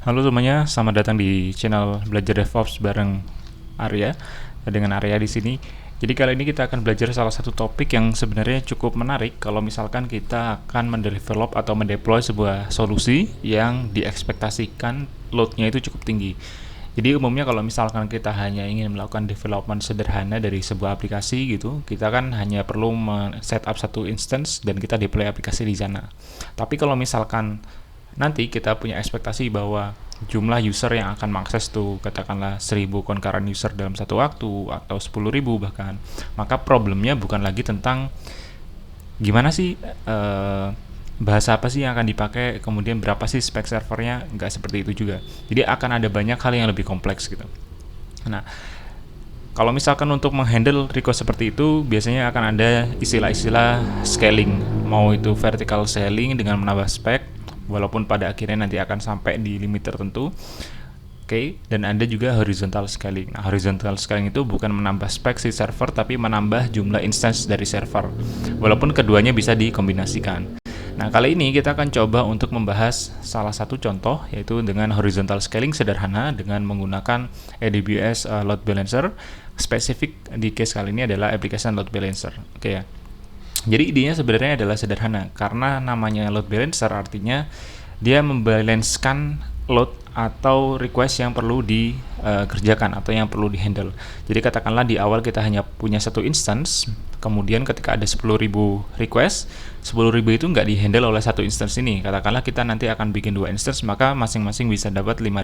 Halo semuanya, selamat datang di channel Belajar DevOps bareng Arya. Dengan Arya di sini. Jadi kali ini kita akan belajar salah satu topik yang sebenarnya cukup menarik kalau misalkan kita akan mendevelop atau mendeploy sebuah solusi yang diekspektasikan load-nya itu cukup tinggi. Jadi umumnya kalau misalkan kita hanya ingin melakukan development sederhana dari sebuah aplikasi gitu, kita kan hanya perlu setup satu instance dan kita deploy aplikasi di sana. Tapi kalau misalkan nanti kita punya ekspektasi bahwa jumlah user yang akan mengakses tuh katakanlah 1000 concurrent user dalam satu waktu atau 10.000 bahkan, maka problemnya bukan lagi tentang gimana sih bahasa apa sih yang akan dipakai, kemudian berapa sih spek servernya, nggak seperti itu juga. Jadi akan ada banyak hal yang lebih kompleks gitu. Nah, kalau misalkan untuk menghandle request seperti itu, biasanya akan ada istilah-istilah scaling, mau itu vertical scaling dengan menambah spek, walaupun pada akhirnya nanti akan sampai di limit tertentu. Oke, dan ada juga horizontal scaling. Nah, horizontal scaling itu bukan menambah spek si server, tapi menambah jumlah instance dari server. Walaupun keduanya bisa dikombinasikan. Nah, kali ini kita akan coba untuk membahas salah satu contoh, yaitu dengan horizontal scaling sederhana dengan menggunakan AWS Load Balancer. Spesifik di case kali ini adalah application Load Balancer. Oke ya. Jadi idenya sebenarnya adalah sederhana, karena namanya load balancer artinya dia membalancekan load atau request yang perlu dikerjakan atau yang perlu dihandle. Jadi katakanlah di awal kita hanya punya satu instance, kemudian ketika ada 10.000 request, 10.000 itu nggak dihandle oleh satu instance ini. Katakanlah kita nanti akan bikin dua instance, maka masing-masing bisa dapat 5.000.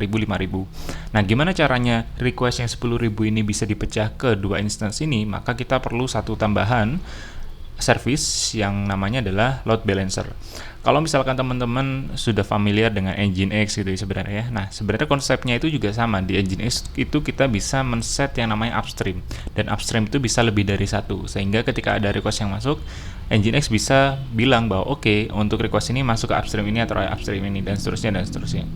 Nah, gimana caranya request yang 10.000 ini bisa dipecah ke dua instance ini? Maka kita perlu satu tambahan service yang namanya adalah load balancer. Kalau misalkan teman-teman sudah familiar dengan Nginx gitu sebenarnya, nah sebenarnya konsepnya itu juga sama. Di Nginx itu kita bisa men-set yang namanya upstream, dan upstream itu bisa lebih dari satu, sehingga ketika ada request yang masuk, Nginx bisa bilang bahwa oke, untuk request ini masuk ke upstream ini atau upstream ini, dan seterusnya dan seterusnya.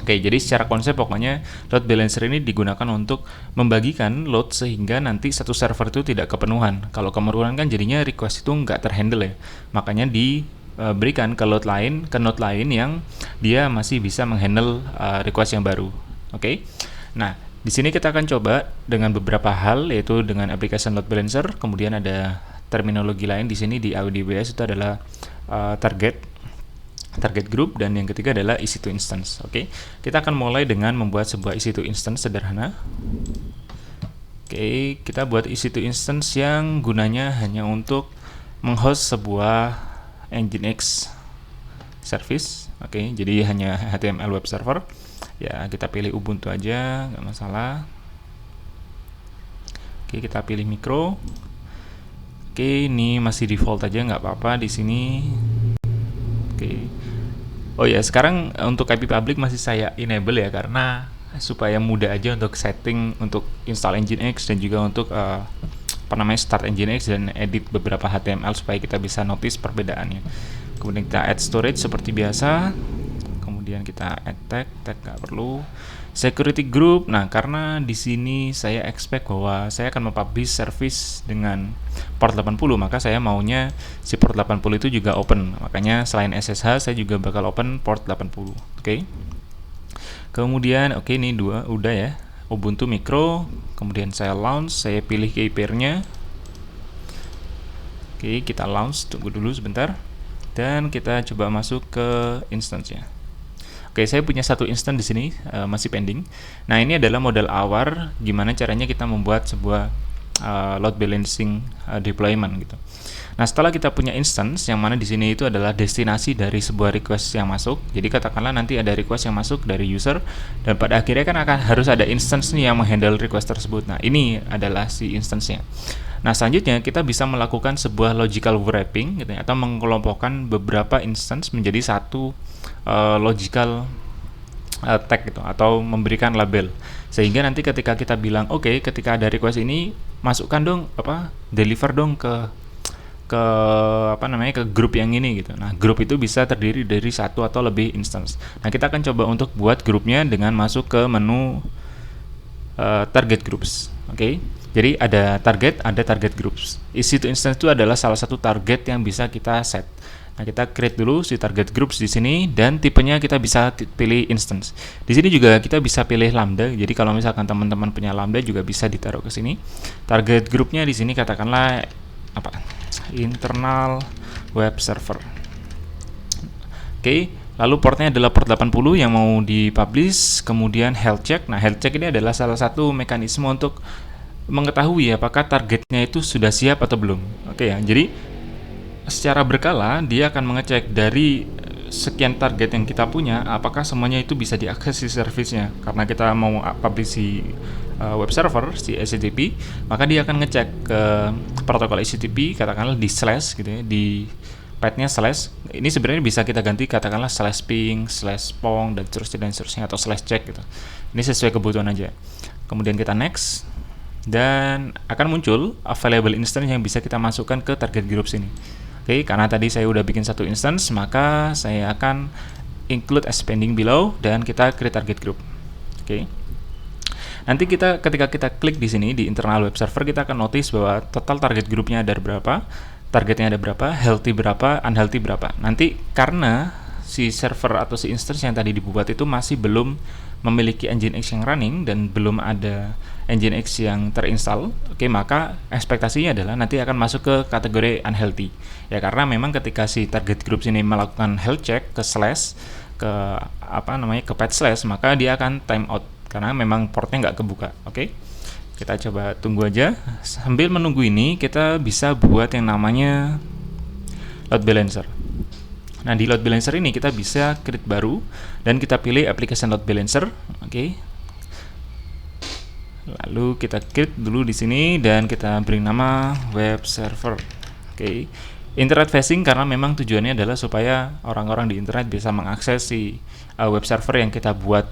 Oke, jadi secara konsep pokoknya load balancer ini digunakan untuk membagikan load sehingga nanti satu server itu tidak kepenuhan. Kalau kepenuhan kan jadinya request itu nggak terhandle ya. Makanya diberikan ke load lain, ke node lain yang dia masih bisa menghandle request yang baru. Oke. Nah, di sini kita akan coba dengan beberapa hal, yaitu dengan application load balancer, kemudian ada terminologi lain di sini di AWS itu adalah target group, dan yang ketiga adalah EC2 instance. Oke, kita akan mulai dengan membuat sebuah EC2 instance sederhana. Oke, kita buat EC2 instance yang gunanya hanya untuk menghost sebuah Nginx service. Oke, jadi hanya HTML web server. Ya, kita pilih Ubuntu aja, nggak masalah. Oke, kita pilih micro. Oke, ini masih default aja, nggak apa-apa di sini. Oke. Oh ya, sekarang untuk IP public masih saya enable ya, karena supaya mudah aja untuk setting untuk install Nginx dan juga untuk start Nginx dan edit beberapa HTML supaya kita bisa notice perbedaannya. Kemudian kita add storage seperti biasa. Kemudian kita add tag nggak perlu. Security group. Nah, karena di sini saya expect bahwa saya akan mempublish service dengan port 80, maka saya maunya si port 80 itu juga open. Makanya selain SSH saya juga bakal open port 80. Oke. Kemudian ini dua udah ya. Ubuntu micro, kemudian saya launch, saya pilih key pair-nya. Oke, kita launch, tunggu dulu sebentar. Dan kita coba masuk ke instance-nya. Oke, saya punya satu instance di sini masih pending. Nah, ini adalah modal awal gimana caranya kita membuat sebuah load balancing deployment gitu. Nah, setelah kita punya instance yang mana di sini itu adalah destinasi dari sebuah request yang masuk. Jadi katakanlah nanti ada request yang masuk dari user, dan pada akhirnya kan akan harus ada instance nih yang menghandle request tersebut. Nah, ini adalah si instance-nya. Nah, selanjutnya kita bisa melakukan sebuah logical wrapping gitu ya, atau mengelompokkan beberapa instance menjadi satu logical tag gitu, atau memberikan label, sehingga nanti ketika kita bilang ketika ada request ini masukkan dong deliver dong ke grup yang ini gitu. Nah, grup itu bisa terdiri dari satu atau lebih instance. Nah, kita akan coba untuk buat grupnya dengan masuk ke menu target groups. Oke. Jadi ada target groups. EC2 instance itu adalah salah satu target yang bisa kita set. Nah, kita create dulu si target groups di sini dan tipenya kita bisa pilih instance. Di sini juga kita bisa pilih lambda. Jadi kalau misalkan teman-teman punya lambda juga bisa ditaruh ke sini. Target groupnya di sini katakanlah apa? Internal web server. Oke, lalu portnya adalah port 80 yang mau dipublish, kemudian health check. Nah, health check ini adalah salah satu mekanisme untuk mengetahui apakah targetnya itu sudah siap atau belum. Oke ya, jadi secara berkala dia akan mengecek dari sekian target yang kita punya apakah semuanya itu bisa diakses si service-nya. Karena kita mau publish si web server, si HTTP, maka dia akan ngecek ke protokol HTTP, katakanlah di slash gitu ya, di path-nya slash. Ini sebenarnya bisa kita ganti katakanlah slash ping, slash pong dan seterusnya atau slash check gitu. Ini sesuai kebutuhan aja. Kemudian kita next dan akan muncul available instance yang bisa kita masukkan ke target group sini. Oke, karena tadi saya udah bikin satu instance, maka saya akan include as pending below dan kita create target group. Oke. Nanti ketika kita klik di sini di internal web server, kita akan notice bahwa total target groupnya ada berapa, targetnya ada berapa, healthy berapa, unhealthy berapa. Nanti karena si server atau si instance yang tadi dibuat itu masih belum memiliki Nginx yang running dan belum ada Nginx yang terinstall, oke, maka ekspektasinya adalah nanti akan masuk ke kategori unhealthy. Ya karena memang ketika si target group ini melakukan health check ke slash ke ke path slash, maka dia akan time out karena memang portnya nggak kebuka. Oke. Kita coba tunggu aja. Sambil menunggu ini kita bisa buat yang namanya load balancer. Nah, di load balancer ini kita bisa create baru dan kita pilih application load balancer. Oke. Lalu kita create dulu di sini dan kita beri nama web server. Oke. Internet facing karena memang tujuannya adalah supaya orang-orang di internet bisa mengakses si web server yang kita buat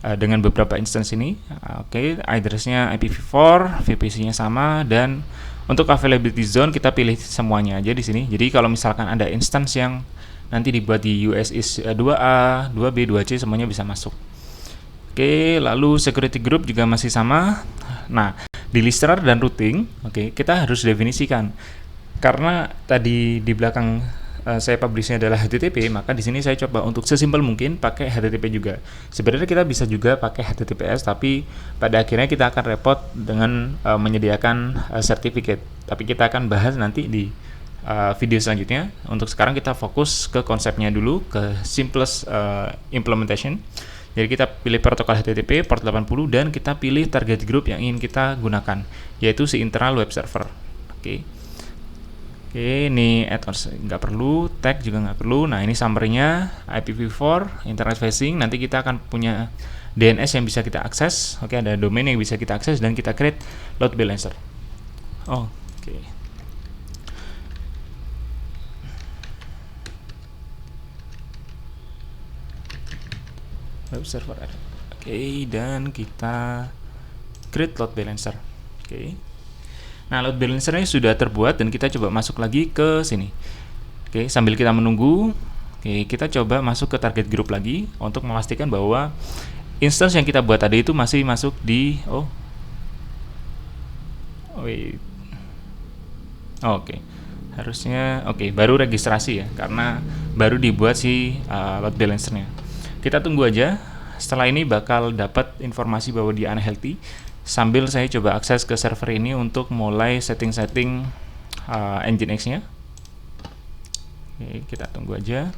dengan beberapa instance ini. Oke, address-nya IPv4, VPC-nya sama, dan untuk availability zone kita pilih semuanya aja di sini. Jadi kalau misalkan ada instance yang nanti dibuat di US is 2A, 2B, 2C semuanya bisa masuk. Oke, lalu security group juga masih sama. Nah, di listener dan routing, oke, kita harus definisikan. Karena tadi di belakang saya publishnya adalah HTTP, maka di sini saya coba untuk sesimpel mungkin pakai HTTP juga. Sebenarnya kita bisa juga pakai HTTPS, tapi pada akhirnya kita akan repot dengan menyediakan sertifikat. Tapi kita akan bahas nanti di video selanjutnya. Untuk sekarang kita fokus ke konsepnya dulu, ke simplest implementation. Jadi kita pilih protokol HTTP port 80 dan kita pilih target group yang ingin kita gunakan, yaitu si internal web server. Oke, ini add-ons nggak perlu, tag juga nggak perlu. Nah, ini summary-nya IPv4, internet facing. Nanti kita akan punya DNS yang bisa kita akses. Oke, ada domain yang bisa kita akses dan kita create load balancer. Oke. Web server ada. Oke, dan kita create load balancer. Oke. Nah, load balancer-nya sudah terbuat dan kita coba masuk lagi ke sini. Oke, sambil kita menunggu, oke, kita coba masuk ke target group lagi untuk memastikan bahwa instance yang kita buat tadi itu masih masuk di harusnya baru registrasi ya, karena baru dibuat si load balancer-nya. Kita tunggu aja. Setelah ini bakal dapat informasi bahwa dia unhealthy. Sambil saya coba akses ke server ini untuk mulai setting-setting Nginx-nya. Oke, kita tunggu aja.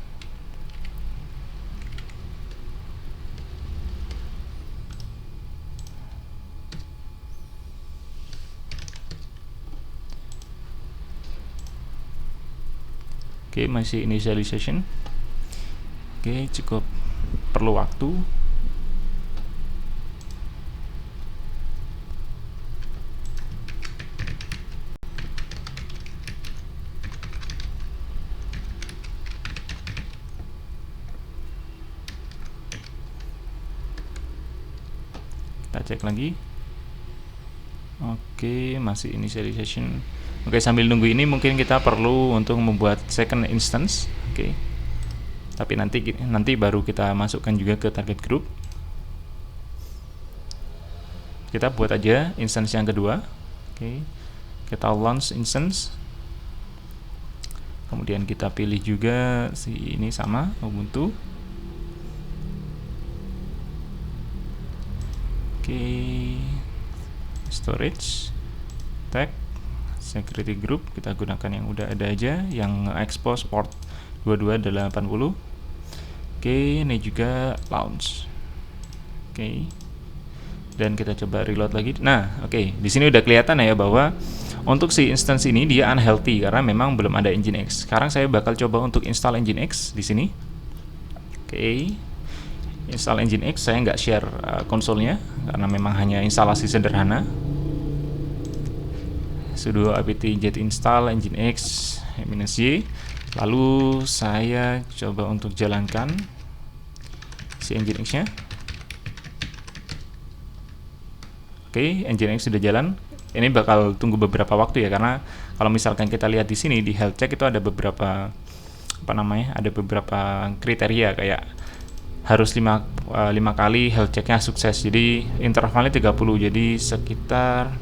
Oke, masih initialization. Oke, cukup perlu waktu. Kita cek lagi. Oke, masih initialization. Oke, sambil nunggu ini mungkin kita perlu untuk membuat second instance. Oke. Tapi nanti baru kita masukkan juga ke target group. Kita buat aja instance yang kedua. Oke. Kita launch instance. Kemudian kita pilih juga si ini sama Ubuntu. Oke, storage, tag, security group kita gunakan yang udah ada aja, yang expose port 2280. Oke, ini juga launch. Oke, dan kita coba reload lagi. Nah, oke, di sini udah kelihatan ya bahwa untuk si instance ini dia unhealthy karena memang belum ada Nginx. Sekarang saya bakal coba untuk install Nginx di sini. Oke, install Nginx. Saya nggak share konsolnya karena memang hanya instalasi sederhana. Sudo apt get install Nginx -y. Lalu saya coba untuk jalankan si Nginx-nya. Oke, Nginx sudah jalan. Ini bakal tunggu beberapa waktu ya, karena kalau misalkan kita lihat di sini di health check itu ada beberapa ada beberapa kriteria, kayak harus 5 kali health checknya sukses. Jadi intervalnya 30, jadi sekitar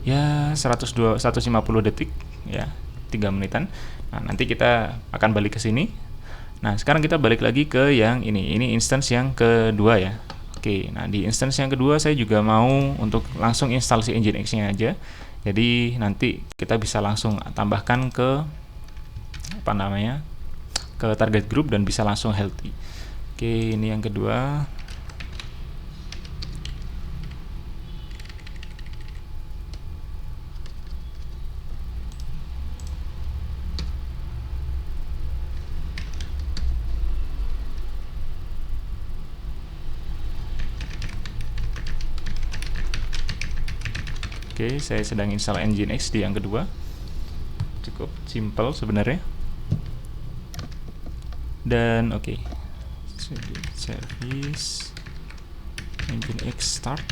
ya 150 detik ya, 3 menitan. Nah, nanti kita akan balik ke sini. Nah, sekarang kita balik lagi ke yang ini instance yang kedua ya. Oke, nah di instance yang kedua saya juga mau untuk langsung install si Nginx-nya aja. Jadi nanti kita bisa langsung tambahkan ke ke target group dan bisa langsung healthy. Oke, ini yang kedua. Oke, saya sedang install Nginx di yang kedua. Cukup simple sebenarnya. Dan oke. Service Nginx start.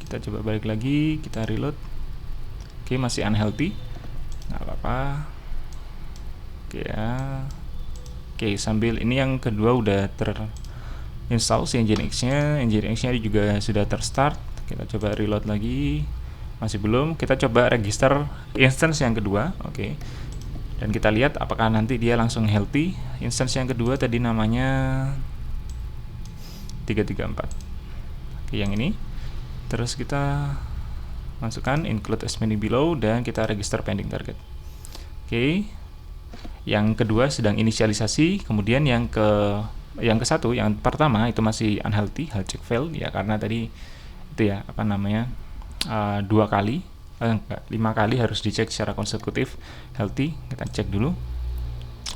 Kita coba balik lagi, kita reload. Oke, masih unhealthy. Nggak apa-apa. Oke ya. Oke, sambil ini yang kedua udah terinstall si Nginx-nya. Nginx-nya juga sudah terstart. Kita coba reload lagi, masih belum. Kita coba register instance yang kedua. Oke, dan kita lihat apakah nanti dia langsung healthy. Instance yang kedua tadi namanya 334. Oke, yang ini. Terus kita masukkan include as many below dan kita register pending target. Oke, yang kedua sedang inisialisasi. Kemudian yang ke satu, yang pertama itu masih unhealthy, health check fail ya, karena tadi itu ya 2 kali 5 kali harus dicek secara konsekutif healthy. Kita cek dulu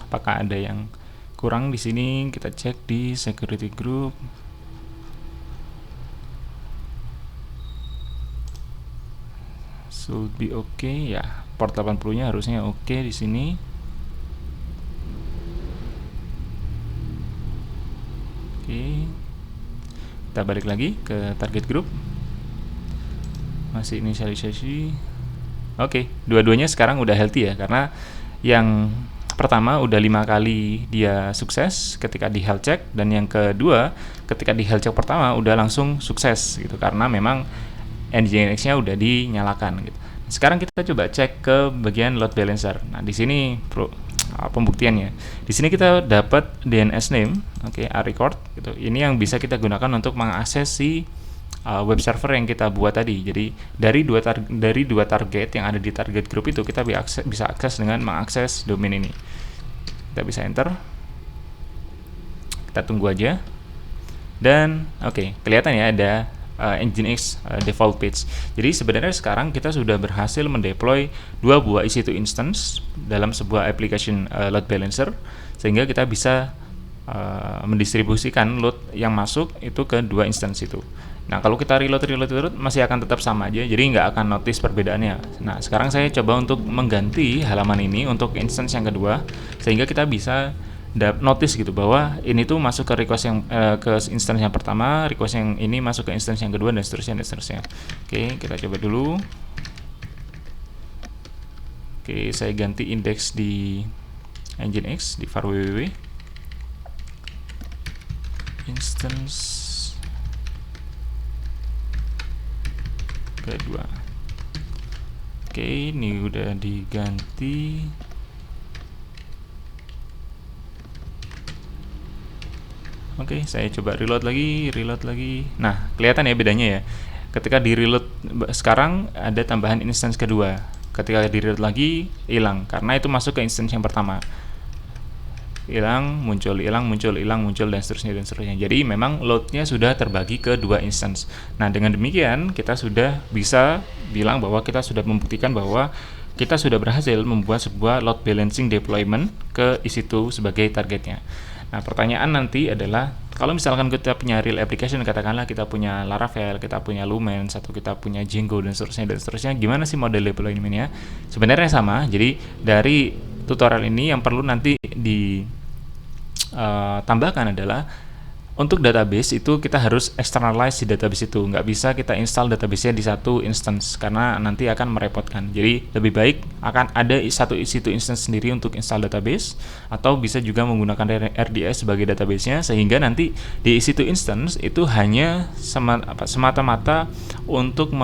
apakah ada yang kurang di sini. Kita cek di security group. Should be okay ya, port 80 nya harusnya oke di sini. Oke, kita balik lagi ke target group. Masih inisialisasi. Oke, dua-duanya sekarang udah healthy ya, karena yang pertama udah 5 kali dia sukses ketika di health check, dan yang kedua ketika di health check pertama udah langsung sukses gitu, karena memang Nginx-nya udah dinyalakan gitu. Sekarang kita coba cek ke bagian load balancer. Nah, di sini pembuktiannya. Di sini kita dapat DNS name, oke, record gitu. Ini yang bisa kita gunakan untuk mengakses si web server yang kita buat tadi. Jadi dari dua target yang ada di target group itu kita bisa akses dengan mengakses domain ini. Kita bisa enter. Kita tunggu aja. Dan oke, kelihatan ya ada Nginx default page. Jadi sebenarnya sekarang kita sudah berhasil mendeploy 2 buah EC2 instance dalam sebuah application load balancer, sehingga kita bisa mendistribusikan load yang masuk itu ke 2 instance itu. Nah, kalau kita reload masih akan tetap sama aja, jadi nggak akan notice perbedaannya. Nah, sekarang saya coba untuk mengganti halaman ini untuk instance yang kedua, sehingga kita bisa notice gitu bahwa ini tuh masuk ke request yang ke instance yang pertama, request yang ini masuk ke instance yang kedua, dan seterusnya. Oke, kita coba dulu. Oke, saya ganti indeks di Nginx di var www instance kedua. Oke, ini udah diganti. Oke, saya coba reload lagi. Nah, kelihatan ya bedanya ya. Ketika di reload sekarang ada tambahan instance kedua. Ketika di reload lagi hilang karena itu masuk ke instance yang pertama. Hilang, muncul, dan seterusnya. Jadi memang loadnya sudah terbagi ke dua instance. Nah, dengan demikian kita sudah bisa bilang bahwa kita sudah membuktikan bahwa kita sudah berhasil membuat sebuah load balancing deployment ke EC2 sebagai targetnya. Nah, pertanyaan nanti adalah kalau misalkan kita punya real application, katakanlah kita punya Laravel, kita punya Lumens, atau kita punya Django dan seterusnya, gimana sih model deployment-nya? Sebenarnya sama. Jadi dari tutorial ini yang perlu nanti ditambahkan adalah untuk database itu kita harus externalize di database itu. Nggak bisa kita install database-nya di satu instance karena nanti akan merepotkan. Jadi lebih baik akan ada satu instance sendiri untuk install database, atau bisa juga menggunakan RDS sebagai database-nya, sehingga nanti di EC2 instance itu hanya semata-mata untuk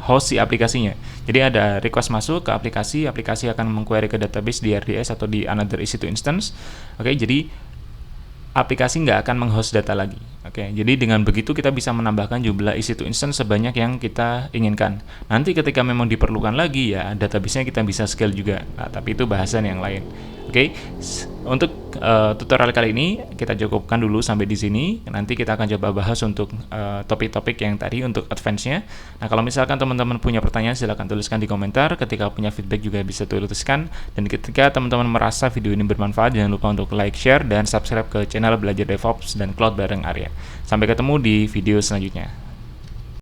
host si aplikasinya. Jadi ada request masuk ke aplikasi akan mengquery ke database di RDS atau di another EC2 instance. Oke, jadi aplikasi nggak akan menghost data lagi. Oke, jadi dengan begitu kita bisa menambahkan jumlah EC2 instance sebanyak yang kita inginkan. Nanti ketika memang diperlukan lagi ya database-nya kita bisa scale juga. Nah, tapi itu bahasan yang lain. Oke, untuk tutorial kali ini kita cukupkan dulu sampai di sini. Nanti kita akan coba bahas untuk topik-topik yang tadi untuk advance-nya. Nah, kalau misalkan teman-teman punya pertanyaan silahkan tuliskan di komentar. Ketika punya feedback juga bisa tuliskan. Dan ketika teman-teman merasa video ini bermanfaat, jangan lupa untuk like, share, dan subscribe ke channel Belajar DevOps dan Cloud bareng Arya. Sampai ketemu di video selanjutnya.